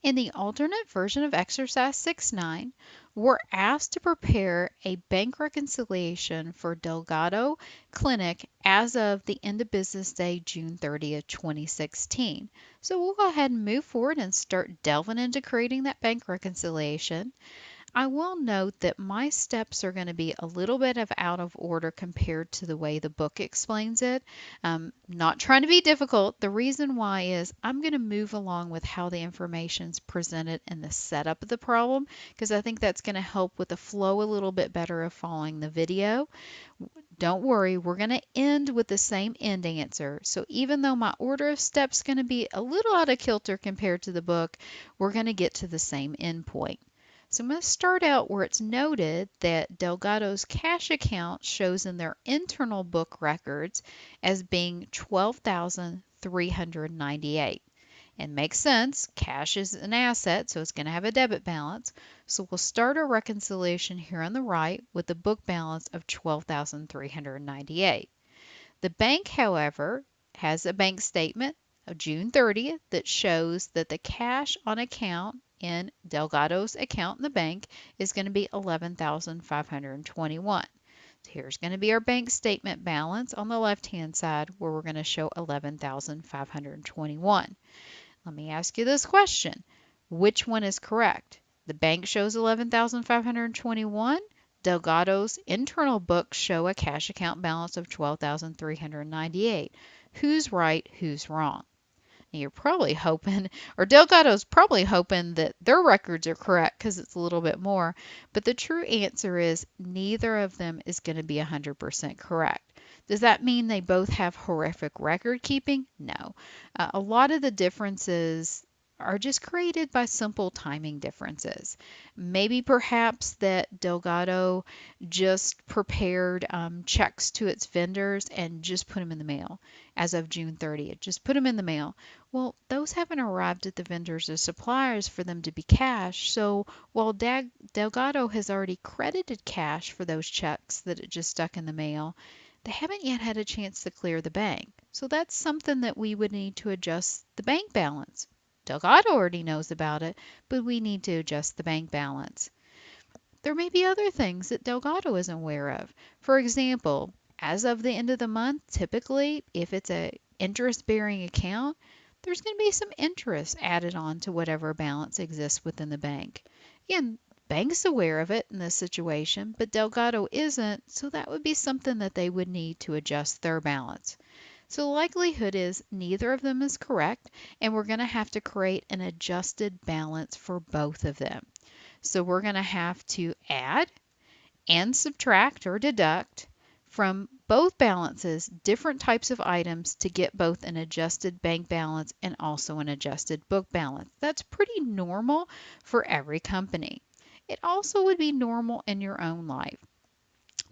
In the alternate version of exercise 6.9, we're asked to prepare a bank reconciliation for Delgado Clinic as of the end of business day, June 30th, 2016. So we'll go ahead and move forward and start delving into creating that bank reconciliation. I will note that my steps are going to be a little bit of out of order compared to the way the book explains it. Not trying to be difficult. The reason why is I'm going to move along with how the information is presented in the setup of the problem, because I think that's going to help with the flow a little bit better of following the video. Don't worry, we're going to end with the same end answer. So even though my order of steps is going to be a little out of kilter compared to the book, we're going to get to the same end point. So I'm going to start out where it's noted that Delgado's cash account shows in their internal book records as being $12,398. And makes sense, cash is an asset, so it's going to have a debit balance. So we'll start our reconciliation here on the right with the book balance of $12,398. The bank, however, has a bank statement of June 30th that shows that the cash on account in Delgado's account in the bank is going to be $11,521. So here's going to be our bank statement balance on the left-hand side where we're going to show $11,521. Let me ask you this question. Which one is correct? The bank shows $11,521. Delgado's internal books show a cash account balance of $12,398. Who's right? Who's wrong? And you're probably hoping, or Delgado's probably hoping that their records are correct because it's a little bit more. But the true answer is neither of them is going to be 100% correct. Does that mean they both have horrific record keeping? No. A lot of the differences are just created by simple timing differences. Maybe perhaps that Delgado just prepared checks to its vendors and just put them in the mail as of June 30th. Just put them in the mail. Well, those haven't arrived at the vendors or suppliers for them to be cashed. So while Delgado has already credited cash for those checks that it just stuck in the mail, they haven't yet had a chance to clear the bank. So that's something that we would need to adjust the bank balance. Delgado already knows about it, but we need to adjust the bank balance. There may be other things that Delgado isn't aware of. For example, as of the end of the month, typically, if it's an interest-bearing account, there's going to be some interest added on to whatever balance exists within the bank. Again, bank's aware of it in this situation, but Delgado isn't, so that would be something that they would need to adjust their balance. So the likelihood is neither of them is correct, and we're going to have to create an adjusted balance for both of them. So we're going to have to add and subtract or deduct from both balances different types of items to get both an adjusted bank balance and also an adjusted book balance. That's pretty normal for every company. It also would be normal in your own life.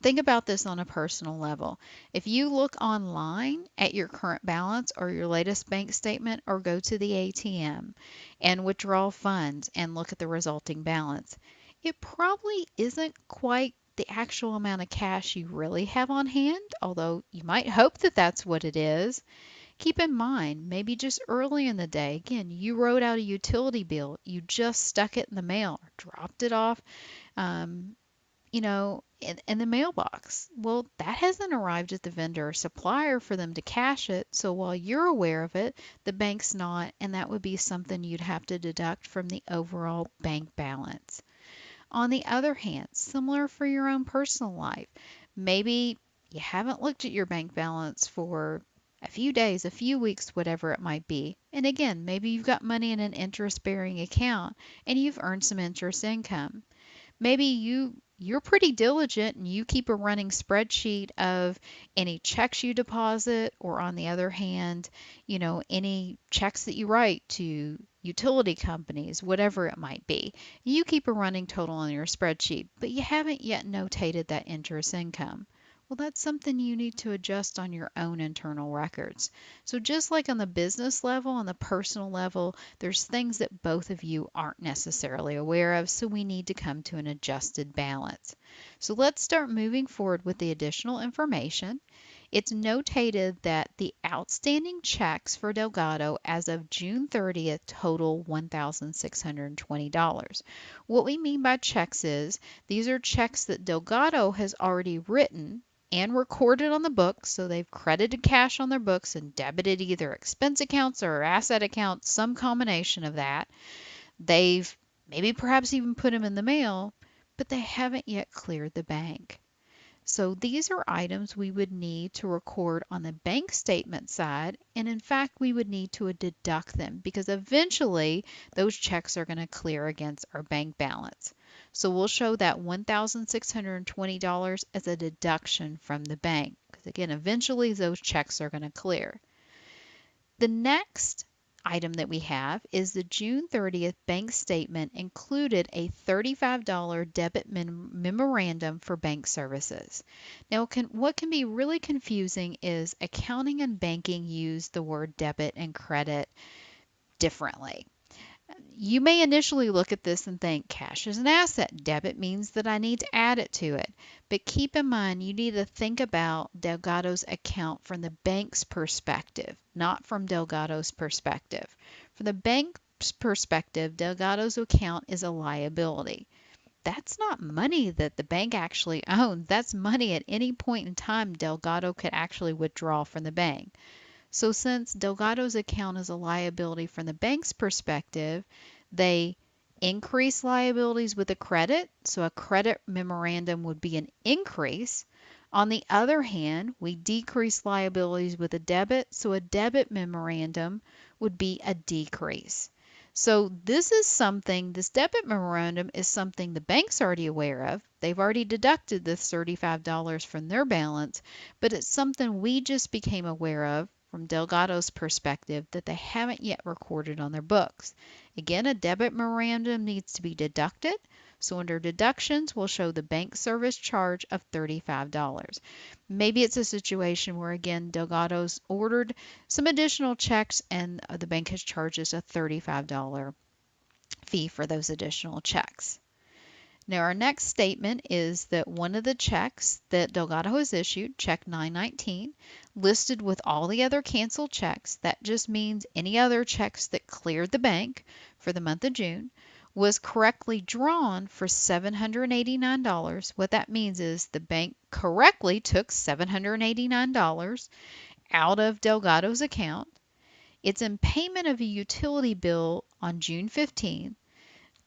Think about this on a personal level. If you look online at your current balance or your latest bank statement, or go to the ATM and withdraw funds and look at the resulting balance, it probably isn't quite the actual amount of cash you really have on hand, although you might hope that that's what it is. Keep in mind, maybe just early in the day, again, you wrote out a utility bill, you just stuck it in the mail, or dropped it off, um, in the mailbox. Well, that hasn't arrived at the vendor or supplier for them to cash it. So while you're aware of it, the bank's not, and that would be something you'd have to deduct from the overall bank balance. On the other hand, similar for your own personal life, maybe you haven't looked at your bank balance for a few days, a few weeks, whatever it might be. And again, maybe you've got money in an interest-bearing account and you've earned some interest income. Maybe you're pretty diligent and you keep a running spreadsheet of any checks you deposit, or on the other hand, any checks that you write to utility companies, whatever it might be. You keep a running total on your spreadsheet, but you haven't yet notated that interest income. Well, that's something you need to adjust on your own internal records. So just like on the business level, on the personal level, there's things that both of you aren't necessarily aware of, so we need to come to an adjusted balance. So let's start moving forward with the additional information. it's notated that the outstanding checks for Delgado as of June 30th total $1,620. What we mean by checks is these are checks that Delgado has already written and recorded on the books, so they've credited cash on their books and debited either expense accounts or asset accounts, some combination of that. They've maybe perhaps even put them in the mail, but they haven't yet cleared the bank. So these are items we would need to record on the bank statement side, and in fact we would need to deduct them because eventually those checks are going to clear against our bank balance. So we'll show that $1,620 as a deduction from the bank because again eventually those checks are going to clear. The next item that we have is the June 30th bank statement included a $35 debit memorandum for bank services. Now, what can be really confusing is accounting and banking use the word debit and credit differently. You may initially look at this and think cash is an asset. Debit means that I need to add it to it. But keep in mind, you need to think about Delgado's account from the bank's perspective, not from Delgado's perspective. From the bank's perspective, Delgado's account is a liability. That's not money that the bank actually owns. That's money at any point in time Delgado could actually withdraw from the bank. So since Delgado's account is a liability from the bank's perspective, they increase liabilities with a credit. So a credit memorandum would be an increase. On the other hand, we decrease liabilities with a debit. So a debit memorandum would be a decrease. So this debit memorandum is something the bank's already aware of. They've already deducted this $35 from their balance, but it's something we just became aware of from Delgado's perspective that they haven't yet recorded on their books. Again, a debit memorandum needs to be deducted. So under deductions, we'll show the bank service charge of $35. Maybe it's a situation where, again, Delgado's ordered some additional checks and the bank has charged us a $35 fee for those additional checks. Now our next statement is that one of the checks that Delgado has issued, check 919, listed with all the other canceled checks, that just means any other checks that cleared the bank for the month of June, was correctly drawn for $789. What that means is the bank correctly took $789 out of Delgado's account. It's in payment of a utility bill on June 15th.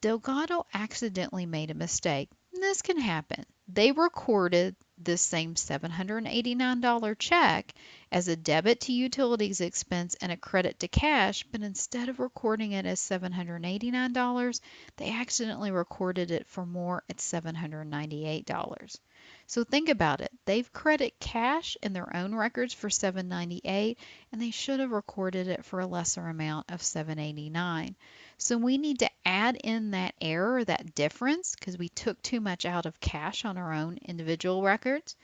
Delgado accidentally made a mistake. This can happen. They recorded this same $789 check as a debit to utilities expense and a credit to cash, but instead of recording it as $789, they accidentally recorded it for more at $798. So think about it. They've credited cash in their own records for $798, and they should have recorded it for a lesser amount of $789. So we need to add in that error, that difference, because we took too much out of cash on our own individual records.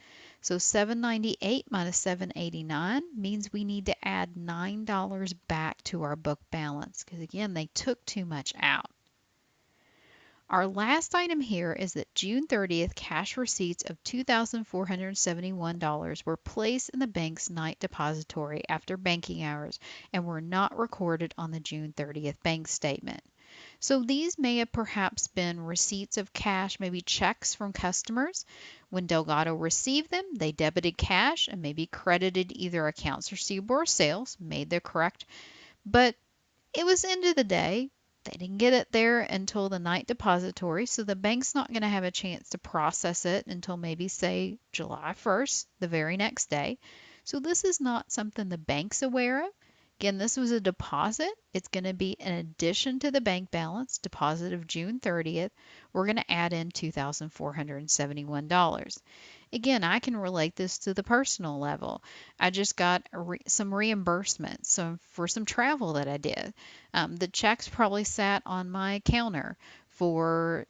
So $798 minus $789 means we need to add $9 back to our book balance, because again, they took too much out. Our last item here is that June 30th cash receipts of $2,471 were placed in the bank's night depository after banking hours and were not recorded on the June 30th bank statement. So these may have perhaps been receipts of cash, maybe checks from customers. When Delgado received them, they debited cash and maybe credited either accounts receivable or sales, made the correct, but it was the end of the day. They didn't get it there until the night depository, so the bank's not going to have a chance to process it until maybe, say, July 1st, the very next day. So this is not something the bank's aware of. Again, this was a deposit. It's going to be an addition to the bank balance, deposit of June 30th. We're going to add in $2,471. Again, I can relate this to the personal level. I just got some reimbursements for some travel that I did. The checks probably sat on my counter for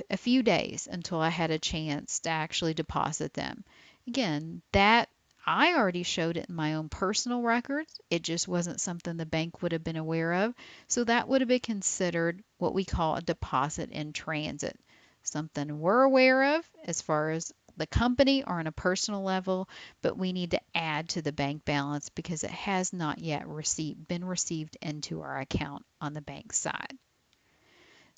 a few days until I had a chance to actually deposit them. Again, that I already showed it in my own personal records. It just wasn't something the bank would have been aware of. So that would have been considered what we call a deposit in transit. Something we're aware of as far as the company or on a personal level, but we need to add to the bank balance because it has not yet been received into our account on the bank side.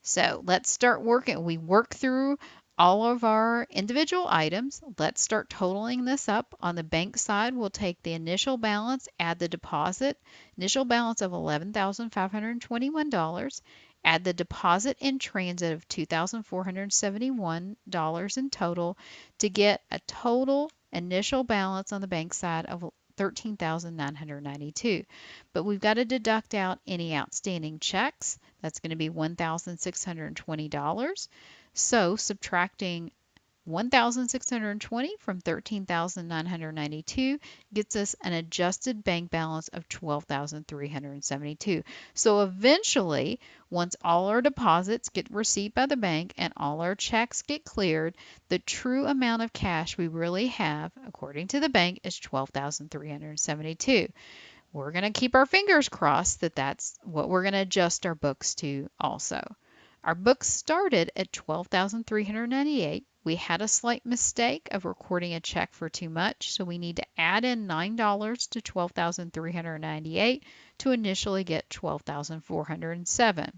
So let's start working. We work through all of our individual items. Let's start totaling this up. On the bank side, we'll take the initial balance, add the deposit, initial balance of $11,521, add the deposit in transit of $2,471 in total to get a total initial balance on the bank side of $13,992. But we've got to deduct out any outstanding checks. That's going to be $1,620. So subtracting 1,620 from 13,992 gets us an adjusted bank balance of 12,372. So eventually, once all our deposits get received by the bank and all our checks get cleared, the true amount of cash we really have, according to the bank, is 12,372. We're going to keep our fingers crossed that that's what we're going to adjust our books to also. Our books started at $12,398. We had a slight mistake of recording a check for too much, so we need to add in $9 to $12,398 to initially get $12,407.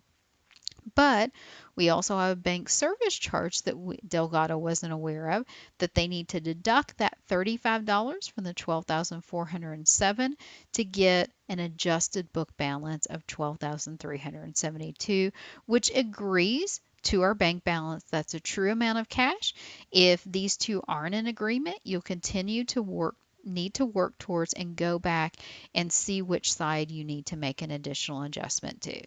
But we also have a bank service charge that Delgado wasn't aware of, that they need to deduct that $35 from the $12,407 to get an adjusted book balance of $12,372, which agrees to our bank balance. That's a true amount of cash. If these two aren't in agreement, you'll continue to need to work towards and go back and see which side you need to make an additional adjustment to.